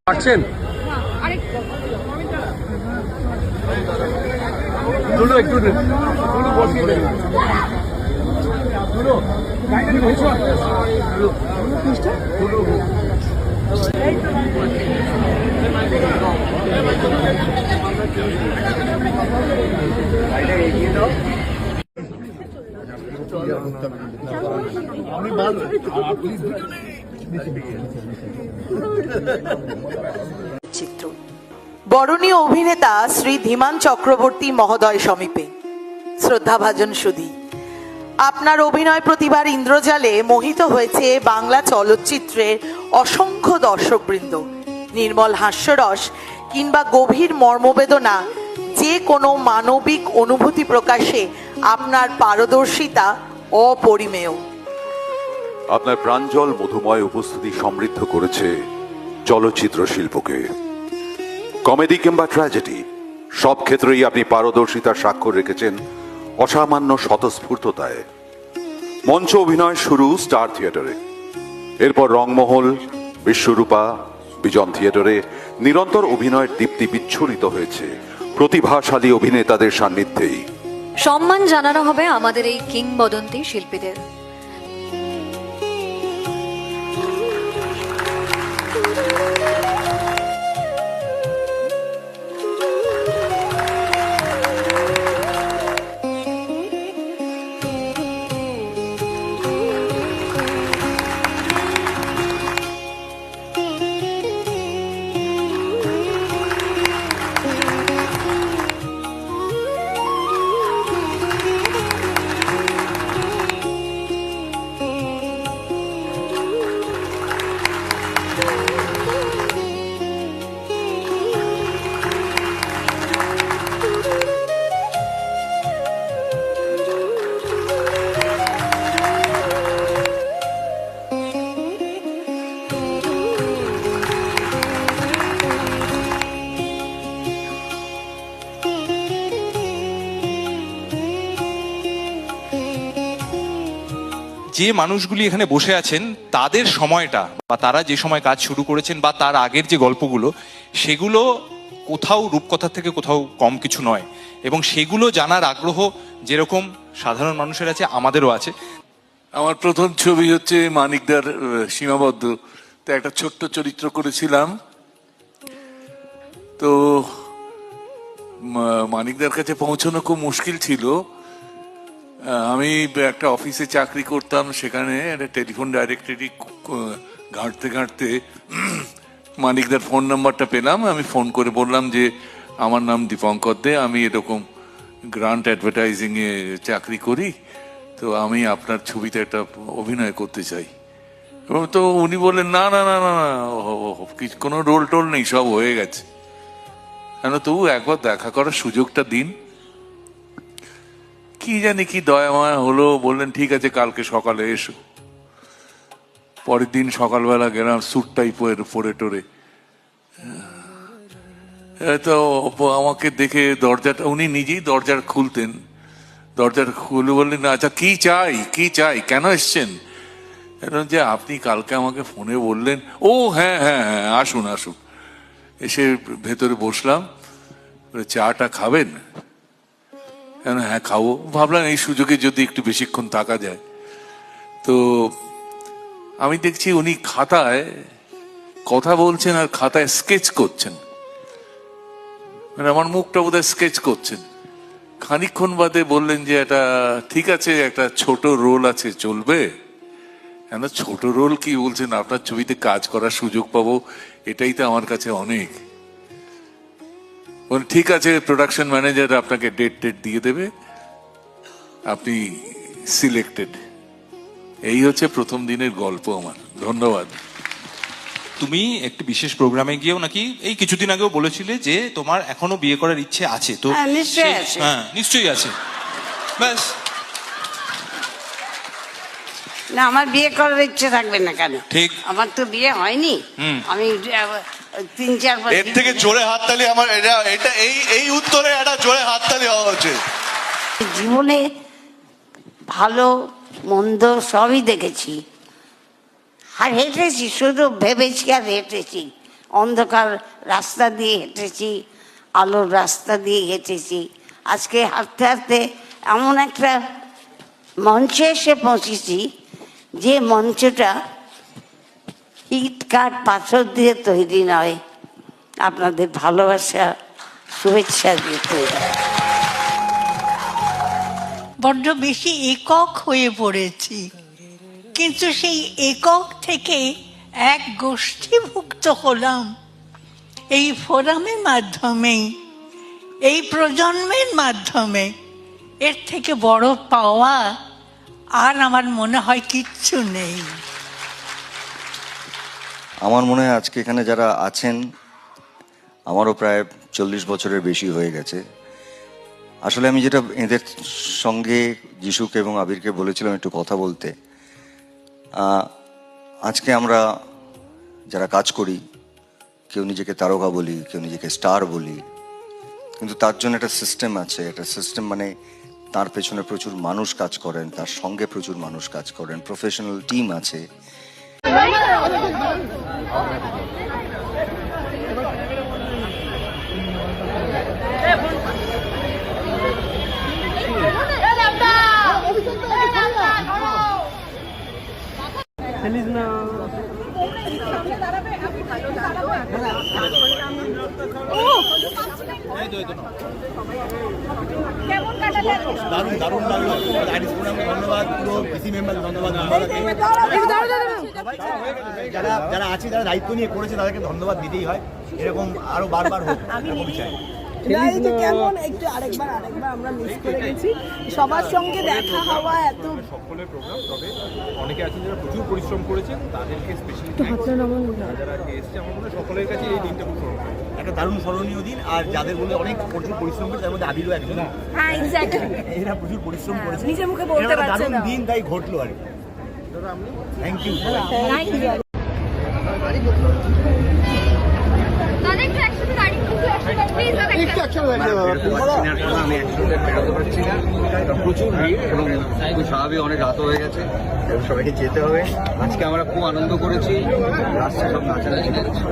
পাচ্ছেন চিত্র বরণীয় অভিনেতা শ্রী ধীমান চক্রবর্তী মহোদয় সমীপে শ্রদ্ধাভাজন সুধী, আপনার অভিনয় প্রতিভার ইন্দ্রজালে মোহিত হয়েছে বাংলা চলচ্চিত্রের অসংখ্য দর্শকবৃন্দ। নির্মল হাস্যরস কিংবা গভীর মর্মবেদনা, যে কোনো মানবিক অনুভূতি প্রকাশে আপনার পারদর্শিতা অপরিমেয়। আপনার প্রাঞ্জল মধুময় উপস্থিতি সমৃদ্ধ করেছে চলচ্চিত্র শিল্পকে। কমেডি কিংবা ট্র্যাজেডি, সব ক্ষেত্রেই আপনি পারদর্শিতার স্বাক্ষর রেখেছেন অসামান্য স্বতঃস্ফূর্ততায়। মঞ্চ অভিনয় শুরু স্টার থিয়েটারে, এরপর রংমহল, বিশ্বরূপা, বিজন থিয়েটারে নিরন্তর অভিনয়ের দীপ্তি বিচ্ছুরিত হয়েছে প্রতিভাশালী অভিনেতাদের সান্নিধ্যেই। সম্মান জানানো হবে আমাদের এই কিংবদন্তি শিল্পীদের। যে মানুষগুলি এখানে বসে আছেন তাদের সময়টা বা তারা যে সময় কাজ শুরু করেছেন বা তার আগের যে গল্পগুলো, সেগুলো কোথাও রূপকথা থেকে কোথাও কম কিছু নয়, এবং সেগুলো জানার আগ্রহ যেরকম সাধারণ মানুষের আছে আমাদেরও আছে। আমার প্রথম ছবি হচ্ছে মানিকদার সীমাবদ্ধ, তো একটা ছোট্ট চরিত্র করেছিলাম। তো মানিকদার কাছে পৌঁছানো খুব মুশকিল ছিল। আমি একটা অফিসে চাকরি করতাম, সেখানে একটা টেলিফোন ডাইরেক্টরি ঘাঁটতে ঘাঁটতে মানিকদার ফোন নাম্বারটা পেলাম। আমি ফোন করে বললাম যে আমার নাম দীপঙ্কর দে, আমি এরকম গ্রান্ট অ্যাডভার্টাইজিংয়ে চাকরি করি, তো আমি আপনার ছবিতে একটা অভিনয় করতে চাই। এবং তো উনি বললেন না না না না না, কোনো রোল টোল নেই, সব হয়ে গেছে, কেন তবু একবার দেখা করার সুযোগটা দিন। কি জানি কি দয়া মায়া হলো, বললেন ঠিক আছে কালকে সকালে এসো। পরের দিন সকালবেলা গেলাম স্যুটটাই পরে টোরে। তো আমাকে দেখে দরজাটা, উনি নিজেই দরজা খুলতেন, দরজাটা খুলে বললেন আচ্ছা কি চাই কি চাই, কেন এসছেন? যে আপনি কালকে আমাকে ফোনে বললেন। ও হ্যাঁ হ্যাঁ হ্যাঁ, আসুন আসুন। এসে ভেতরে বসলাম। চাটা খাবেন? হ্যাঁ খাবো। ভাবলাম এই সুযোগে যদি একটু বেশিক্ষণ থাকা যায়। তো আমি দেখছি উনি খাতায় কথা বলছেন আর খাতায় স্কেচ করছেন, মানে আমার মুখটা বোধহয় স্কেচ করছেন। খানিকক্ষণ বাদে বললেন যে এটা ঠিক আছে, একটা ছোট রোল আছে, চলবে? কেন ছোট রোল কি বলছেন, আপনার ছবিতে কাজ করার সুযোগ পাবো, এটাই তো আমার কাছে অনেক। ঠিক আছে, প্রোডাকশন ম্যানেজার আপনাকে ডেট দিয়ে দেবে, আপনি সিলেক্টেড। এই হচ্ছে প্রথম দিনের গল্প আমার। ধন্যবাদ। তুমি একটি বিশেষ প্রোগ্রামে গিয়েও নাকি এই কিছুদিন আগেও বলেছিলে যে তোমার এখনো বিয়ে করার ইচ্ছে আছে। তো হ্যাঁ, নিশ্চয়ই সেই- আছে। হ্যাঁ, নিশ্চয়ই আছে। ব্যাস, না, আমার বিয়ে করার ইচ্ছে থাকবে না কেন? ঠিক। আমার তো বিয়ে হয়নি। আমি 3-4 এর বছর থেকে জোরে হাততালি আমার এটা এটা এই এই উত্তরে একটা জোরে হাততালি হওয়া উচিত। জীবনে ভালো মন্দ সবই দেখেছি, আর হেঁটেছি, শুধু ভেবেছি আর হেঁটেছি। অন্ধকার রাস্তা দিয়ে হেঁটেছি, আলোর রাস্তা দিয়ে হেঁটেছি। আজকে হাঁটতে হাঁটতে এমন একটা মঞ্চে এসে পৌঁছেছি যে মঞ্চটা ইট কাঠ পাথর দিয়ে তৈরি নয়, আপনাদের ভালোবাসা শুভেচ্ছা দিয়ে তৈরি। বড্ড বেশি একক হয়ে পড়েছি, কিন্তু সেই একক থেকে এক গোষ্ঠীভুক্ত হলাম এই ফোরামের মাধ্যমেই, এই প্রজন্মের মাধ্যমে। এর থেকে বড় পাওয়া আর আমার মনে হয় কিচ্ছু নেই। আমার মনে হয় আজকে এখানে যারা আছেন, আমারও প্রায় 40 বছরের বেশি হয়ে গেছে। আসলে আমি যেটা এদের সঙ্গে যিশুকে এবং আবিরকে বলেছিলাম একটু কথা বলতে, আজকে আমরা যারা কাজ করি, কেউ নিজেকে তারকা বলি, কেউ নিজেকে স্টার বলি, কিন্তু তার জন্য একটা সিস্টেম আছে। একটা সিস্টেম মানে তার পেছনে প্রচুর মানুষ কাজ করেন, তার সঙ্গে প্রচুর মানুষ কাজ করেন, প্রফেশনাল টিম আছে। দারুণ দারুণ লাগলো। আইডিস প্রোগ্রামকে ধন্যবাদ, পুরো পিসি মেম্বারকে ধন্যবাদ, যারা যারা আছে, যারা দায়িত্ব নিয়ে করেছে তাদেরকে ধন্যবাদ দিতেই হয়। এরকম আরো বারবার হোক, এরকমই চাই। কেমন একটু আরেকবার আমরা মিস করে গেছি সবার সঙ্গে দেখা হওয়া। এত সকলের প্রোগ্রাম, তবে অনেকে আছেন যারা প্রচুর পরিশ্রম করেছেন, তাদেরকে স্পেশালি যারা এসছে, আমার মনে হয় সকলের কাছে এই দিনটা খুব স্মরণীয়। একটা দারুণ স্মরণীয় দিন। আর যাদের বলে অনেক প্রচুর পরিশ্রম করেছে, তার মধ্যে আবিরও একজন। হ্যাঁ, এক্স্যাক্টলি, এরা প্রচুর পরিশ্রম করেছে, নিজে মুখে বলতে পারছে দারুণ না। দিন তাই ঘটলো আর কি। Thank you. প্রচুর ভিড় এবং খুব স্বাভাবিক, অনেক রাত হয়ে গেছে এবং সবাইকে যেতে হবে। আজকে আমরা খুব আনন্দ করেছি, রাস্তা সব নাচানাচি করেছি।